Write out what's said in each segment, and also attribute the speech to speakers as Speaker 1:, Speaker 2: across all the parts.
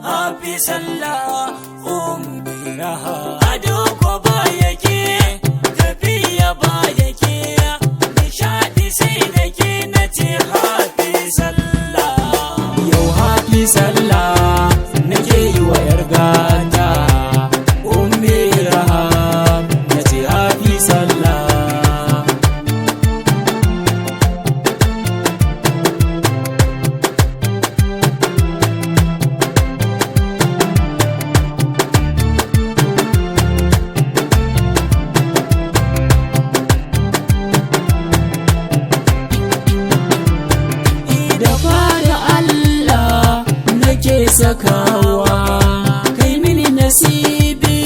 Speaker 1: hafi sallah ummi raha ado ko ba yake tafiya ba yake nishadi sai da ke na ce hafi sallah yau hafi sallah nake yi wa yargata ummi raha na ce hafi sallah sakawa kai mini nasibi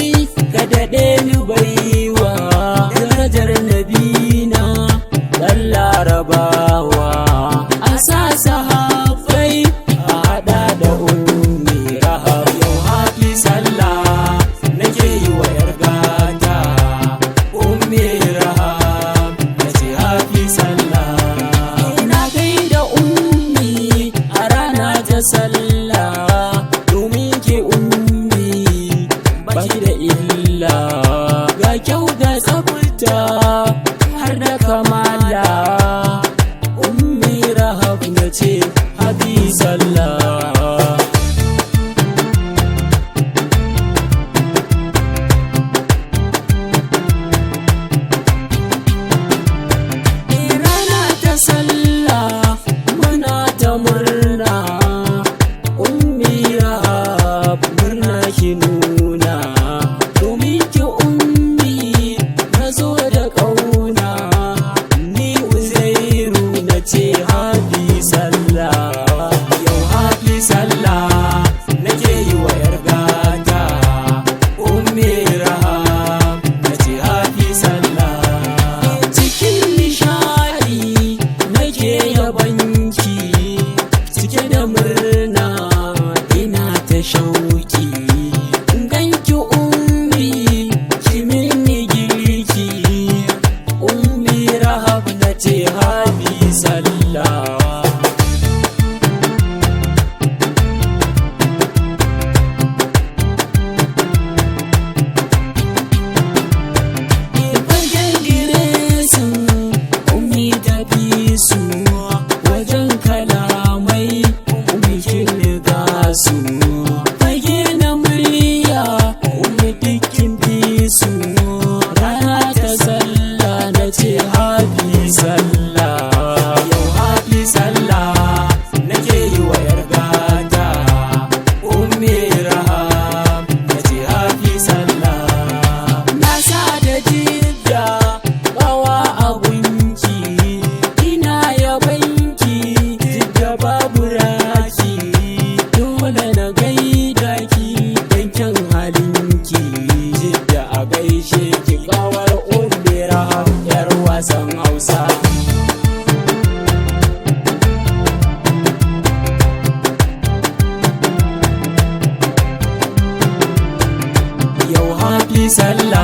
Speaker 1: ka daɗe ni baiwa darajar nabina ɗan larabawa a sa sahabbai a haɗa da ummi rahab yau hafi sallah nake yi wa yargata ummi rahab nace hafi sallah ina gaida ummi a rana ta sallah ga kyau da tsafta har da kamala ummi rahab na ce hafi sallah rana ta sallah muna ta murna ummi rahab murna ki nuna ce hafi sallah yau hafi sallah nake yi wa yargata ummi rahab nace hafi sallah cikin nishadi nake yabanki cike da murna ina ta shauki ganki ummi kimin girki ummi rahab nace hafi sallah fagen giresun ummi ta fi su wajen kalamai ummi kin riga su fage na murya ummi dukkin fi su rana ta sallah na ce hafi sallah sallah nake yi wa yargata ummi rahab nace hafi sallah na sa da jidda bawa abunki ina yabanki jidda babu raki dole na gaida ki dan kyan halinki jidda a gaishe ki kawar ummi rahab yar wasan Hausa sallah